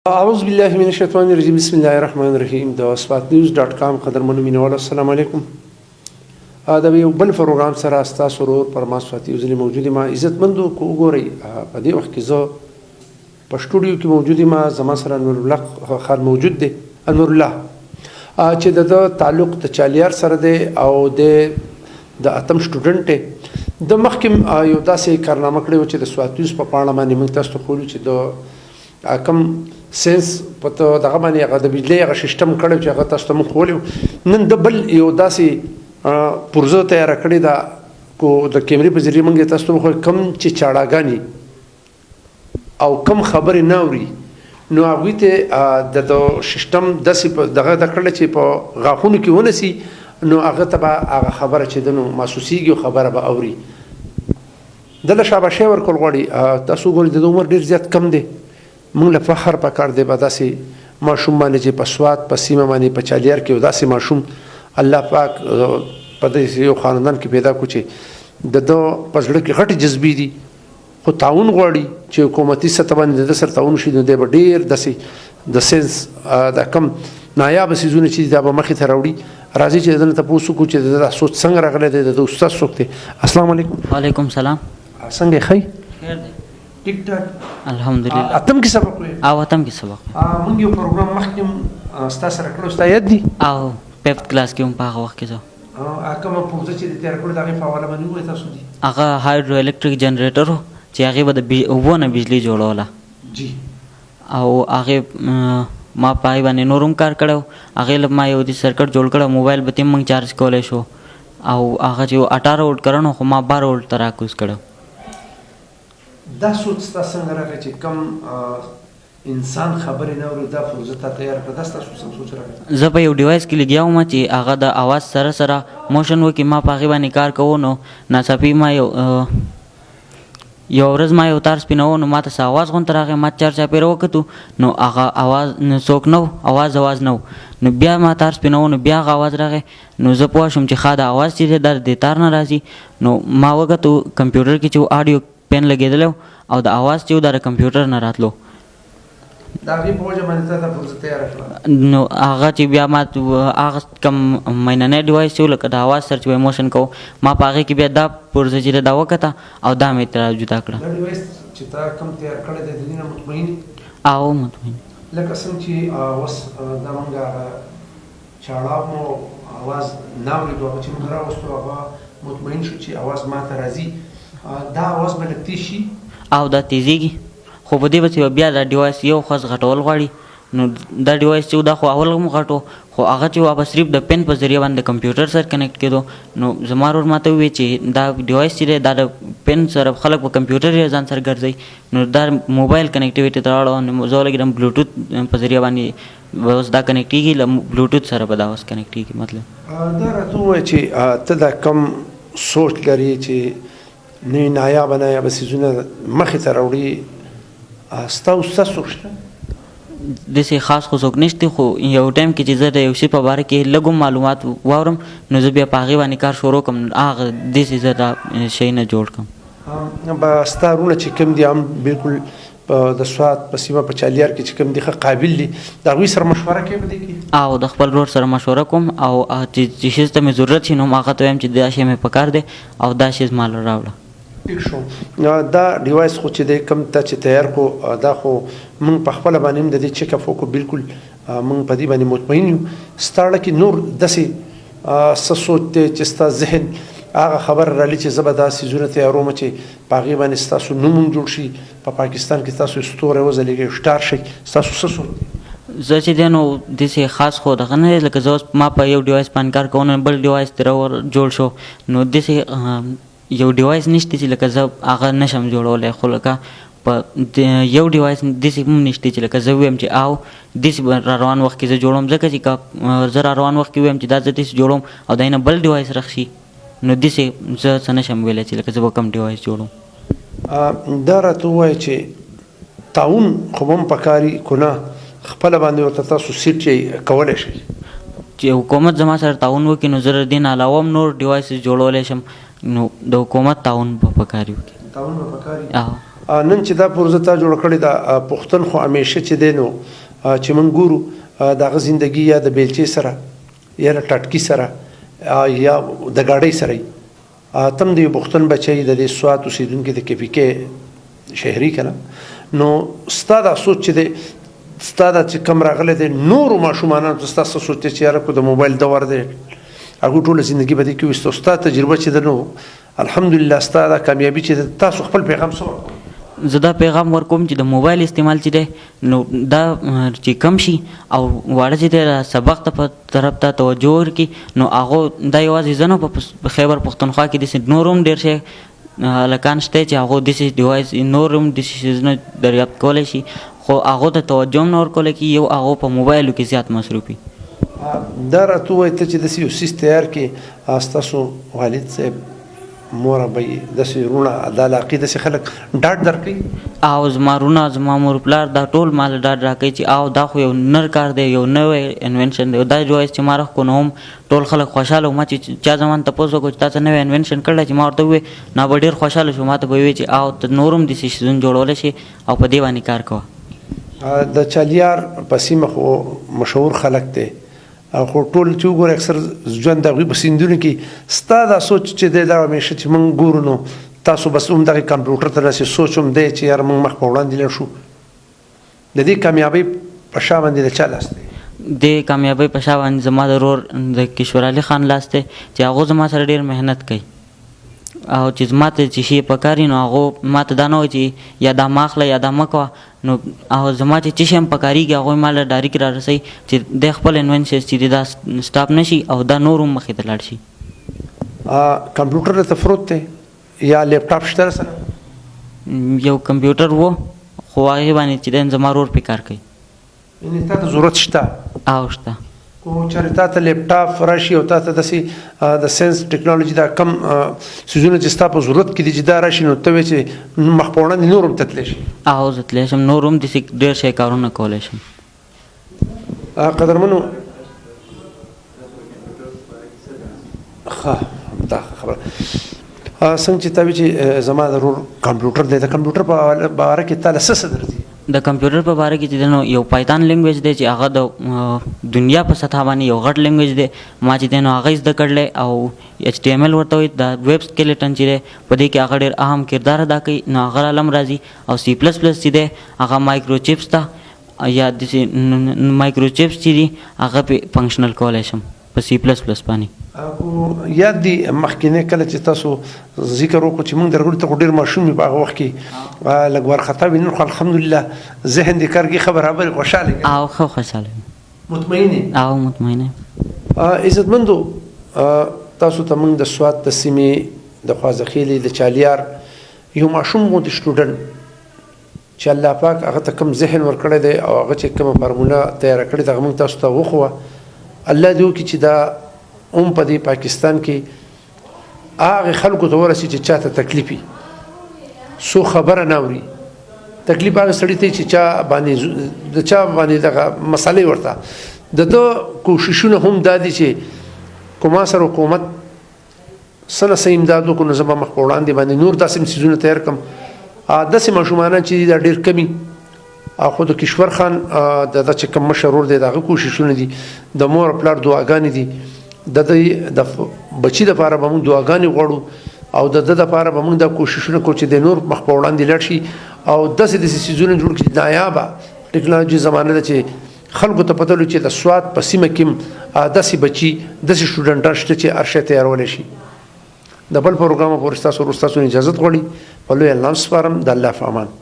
اعوذ بالله من الشیطان الرجیم بسم الله الرحمن الرحیم د spatnews.com قدرمنو مینوالو السلام علیکم. دا یو بل پروګرام سره تاسو ورور پر ما صفاتي وزنی موجود ما عزتمندو کو وګورئ په دې وخت کې زه په سټوډیو کې موجود ما زما سره نور الله خان موجود دی. نور الله چې د تعلق د چالیار سره دی او د اتم سټوډنټ د مخکم یو داسې کارنامه کړی و چې د سواتیوس په پاڼه باندې موږ تاسو ته خولو چې د کم سنس پته دغه باندې هغه د بجلی هغه سیستم کړی چې هغه تاسو ته موږ ښوولی نن د بل یو داسې پرزه تیاره کړې ده کو د کیمرې په ذریعه موږ تاسو ته وښیو کم چې چاړاګانې او کم خبرې نه اوري نو هغوی ته د سیستم داسې دغه د کړلی چې په غاښونو کې ونسي نو هغه ته به هغه خبره چې ده نو محسوسېږي او خبره به اوري. دله شاباشي ورکول غواړي. تاسو وګورئ د عمر ډېر زیات کم دی. موږ له فخر پکار دی به داسې ماشوم باندې چې په سوات په سیمه باندې په چالیار کې یو داسې ماشوم الله پاک په داسې یو خاندان کې پیدا کړو چې د ده په زړه کې غټې جذبې دي خو تعاون غواړي چې حکومتي سطح باندې د ده سره تعاون وشي نو دی به ډېر داسې د ساینس دا کم نایابه څیزونه چې دي دا به مخې ته راوړي. راځي چې د ده نه تپوس وکړو چې د ده دا سوچ څنګه راغلی دی د ده استاد څوک دی. السلام علیکم. وعلیکم سلام. څنګه یې ښه خیر دی ټیک ټاک الحمدلله. اتم کې سبق وایي او اتم کې سبق موږ یو پروګرام مخکې ستا سره کړی ستا یاد دي او ففت کلاس کې هم په هغه وخت کې زه کومه پروژه چې تیار کړې د هغې په حواله باندې ووایي تاسو دي هغه هایډرو الکتریک جنریټر و چې هغې به د اوبو نه بجلي جوړوله جی او هغې ما په هغې باندې نور هم کار کړی و. هغې له ما یو د سرکټ جوړ کړی موبایل به ترې موږ چارج کولی شو او هغه چې 18 وولټ کرن خو ما 12 وولټ ته راکوز کړی. دا سوچ ستا څنګه راغی چې کم انسان خبرې نه اوري دا پروژه تا تیار کړه دا ستاسو څنګه سوچ راغی؟ زه په یو ډیوایس کې لګیا وم چې هغه د اواز سره سره موشن وکړي. ما په هغې باندې کار کوو نو ناڅاپي ما یو ورځ ما یو تار سپینوه نو ما ته څه اواز غونته راغی. ما چار چاپېره وکتو نو هغه اواز څوک نه و اواز نه و نو بیا ما تار سپینوه نو بیا هغه اواز راغی نو زه پوه شوم چې ښه دا اواز چې دی دا د تار نه راځي. نو ما وکتو کمپیوټر کې چې آډیو پین لګېدلی او د اواز چې و دا د کمپیوټر نه راتلو د هغې په وجه باندې تا دا پروژه تیاره کړه. نو هغه چې بیا ما هغه کم میننی ډیوایس چې و لکه د اواز سره چې به موشن کوو ما په هغې کې بیا دا پروژه چې دا وکته او دا مې ترې جدا کړه. دا ډیوایس چې تا کم تیار کړی دی د دې نه مطمئن او مطمئن لکه څنګه چې اوس دا موږ هغه چاړه مو اواز نه اورېدو هغه چې موږ راوستو هغه مطمئن شو چې اواز ما ته راځي دا اواز به لږ تیز شي او دا تیزېږي خو په دې پسې بیا دا ډیوایس یو خاص غټول غواړي. نو دا ډیوایس چې دا خو اول هم غټو خو هغه چې به صرف د پین په ذریعه باندې د کمپیوټر سره کنیکټ کېدو. نو زما ورور ما ته وویل چې دا ډیوایس چې دی دا د پین سره خلک په کمپیوټر یې ځان سره ګرځوي نو دا موبایل کنیکټیویټي ته راوړو نو زه ولګېدم بلوټوت په ذریعه باندې اوس دا کنیکټېږي له بلوټوت سره به دا اوس کنیکټېږي. مطلب دا راته ووایه چې ته دا کم سوچ لري چې نوي نایابه څیزونه مخې ته راوړي ستا استاد څوک شته؟ داسې خاص خو څوک نشته خو یو ټایم کې چې زه د یو شي په باره کې لږ معلومات واورم نو زه بیا په هغې باندې کار شروع کړم هغه داسې زه دا شی نه جوړ کړم. به ستا وروڼه چې کوم دي هم بلکل د سوات په سیمه په چالیار کې چې کوم دي ښه قابل دي د هغوی سره مشوره کوې په دې کې؟ او د خپل ورور سره مشوره کوم او چې شي ته مې ضرورت شي نو هغه ته وایم چې دا شی مې پکار دی او دا شی زما له راوړه. ټیک شو. دا ډیوایس خو چې دی کوم ته چې تیار کړو دا خو موږ په خپله باندې هم د دې چیک اپ وکړو بلکل موږ په دې باندې مطمئن یو. ستا اړه کې نور داسې څه سوچ دی چې ستا ذهن هغه خبره رالي چې زه به دا څیزونه تیاروم چې په هغې باندې ستاسو نوم هم جوړ شي په پاکستان کې ستاسو ستوری وځلېږي سټار شئ ستاسو څه سوچ دی؟ زه چې دی نو داسې خاص خو دغه نه دی لکه زه اوس ما په یو ډیوایس باندې کار کوم نو بل ډیوایس ترې جوړ شو نو داسې یو ډیوایس نشته چې لکه زه هغه نشم جوړولی خو لکه په یو ډیوایس داسې هم نشته چې لکه زه ووایم چې او داسې به را روان وخت کې زه جوړوم ځکه چې که زه را روان وخت کې ووایم چې دا زه داسې جوړوم او د نه بل ډیوایس رخشي نو داسې زه څه نشم ویلی چې لکه زه به کوم ډیوایس جوړوم. دا راته ووایه چې تعاون خو به هم پکاري که نه خپله باندې ورته تاسو سیټ چې کولی شئ چې حکومت زما سره تعاون وکړي نو زه د دې نه علاوه هم نور ډیوایسز جوړولی شم نو د حکومت تعاون به پکار وکړي. تعاون به پکار وي. نن چې دا پروژه تا جوړ کړې ده پښتون خو همیشه چې دی نو چې موږ ګورو دغه زندگی یا د بیلچې سره یا د ټټکي سره یا د ګاډۍ سره تم د پښتون بچی د دې سوات اوسیدونکي د KPK شهري کنه نو ستا دا سوچ چې دی ستا دا چې کم راغلی دی نورو ماشومانو ته ستا څه سوچ دی چې یاره کو د موبایل دور دی هغوی ټوله زندګي به دې کې ویستو ستا تجربه چې ده نو الحمدلله ستا دا کامیابي چې تاسو خپل پیغام څه زه دا پیغام ورکوم چې د موبایل استعمال چې دی نو دا چې کم شي او واړه چې دی سبق ته په طرف ته توجه ورکړي نو هغو دا یوازې زه نه په خیبر پښتونخوا کې داسې نور هم ډېر شی هلکان شته چې هغو داسې ډیوایس نور هم داسې شیزونه دریافت کولی شي خو هغو ته توجه هم نه ورکولی کېږي یو هغو په موبایلو کې زیات مصروف وي دا راته ووایه ته چې داسې یو څیز تیار کړې ستاسو والد صاحب مور ابۍ داسې وروڼه دا علاقې داسې خلک ډاډ درکوي او زما وروڼه زما مور پلار دا ټول ماله ډاډ راکوي چې او دا خو یو نر کار دی یو نوی انوینشن دی دا ډیوایس چې ما راښکو نو هم ټول خلک خوشحاله وو ما چې چا زما نه تپوس وکړو چې تا څه نوی انوینشن کړی چې ما ورته وویې نو به ډېر خوشحاله شو ما ته به وویې چې او ته نور هم داسې شیزونه جوړولی شي او په دې باندې کار کوه د چالیار په سیمه خو مشهور خلک دی خو ټول چې وګورې اکثر ژوند د هغوی په سیندونو کې ستا دا سوچ چې دی دا همیشه چې موږ ګورو نو تاسو بس هم دغې کمپیوټر ته داسې سوچ هم دی چې یاره موږ مخ په وړاندې لاړ شو د دې کامیابۍ په شا باندې د چا لاس دی د کامیابۍ په شا باندې زما د ورور د کشور علي خان لاس دی چې هغو زما سره ډېر محنت کوي او چې زما ته چې شی پکار وي نو هغو ما ته دا نه وایي چې یا دا ما اخله یا دا مه کوه نو او زما چې څه شی هم پکارېږي هغوی ما له ډایرکټ را رسوي چې دی خپل انوینشن چې دا سټاپ نه شي او دا نور هم مخې ته لاړ شي کمپیوټر درته فروت دی یا لیپټاپ شته سره یو کمپیوټر و خو هغې باندې چې دی زما ورور پې کار کوي یعنې تا ته ضرورت شته او شته کو چېرې تا ته لیپټاپ راشي او تا ته داسې د ساینس ټیکنالوژي دا کم څیزونه چې ستا په ضرورت کې دي چې دا راشي نو ته وایې چې مخ په وړاندې نور هم ته تللی شي او زه تللی شم نور هم داسې ډېر شی کارونه کولی شم قدرمنو ښه دا خبره څنګه چې تا وایي چې زما د ورور کمپیوټر دی د کمپیوټر په باره کې تا له څه درځي د کمپیوټر په باره کې چې نو یو پایتان لینګویج دی چې هغه د دنیا په سطح باندې یو غټ لینګویج دی ما چې دی نو هغه زده کړلی او HTML ورته وایي د ویب سکیلټن چې دی په دې کې هغه ډېر اهم کردار ادا کوي نو هغه رالم راځي او C++ چې دی هغه مایکرو چپس ته یا داسې مایکرو چپس چې دي هغه پې فنکشنل کولی شم په C++ باندې یاد دي مخکې کله چې تاسو ذکر وکړو چې موږ درغلو ته خو ډېر ماشوم وي په هغه وخت کې لږ وارخطا وي نن خو الحمدلله ذهن دې کار کې برابر خوشحاله او ښه خوشحاله مطمئن او مطمئن عزتمندو تاسو ته موږ د سوات د سیمې د خوازخیلې د چالیار یو ماشوم و د سټوډنټ چې الله پاک هغه ته کوم ذهن ورکړی دی او هغه چې کومه فارموله تیاره کړې ده هغه موږ تاسو ته وښوه الله دې وکړي چې دا هم په دې پاکستان کې هغې خلکو ته ورسي چې چا ته تکلیف وي څو خبره نه اوري تکلیف هغه سړي ته چې چا باندې د چا باندې دغه مسئلې ورته د ده کوششونه هم دا دي چې که ما سره حکومت څه نه څه امداد وکړو نو زه به مخ په وړاندې باندې نور داسې څیزونه تیار کړم داسې ماشومانان چې دي دا ډېر کمي خو د کشور خان د چې کوم مشر ورور دی د هغه کوششونه دي د مور پلار دعاګانې دي د بچي دپاره به موږ دعاګانې غواړو او د ده دپاره به موږ دا کوششونه کوو چې د نور مخ په وړاندې لاړ شي او داسې داسې څیزونه جوړ کړي نایابه ټکنالوژي زمانه ده چې خلکو ته پته ولګي چې د سوات په سیمه کې داسې بچي داسې سټوډنټان شته چې هر شی تیارولی شي د بل پروګرام پورې ستاسو اجازت غواړي په لوی الله سپارم د الله په امان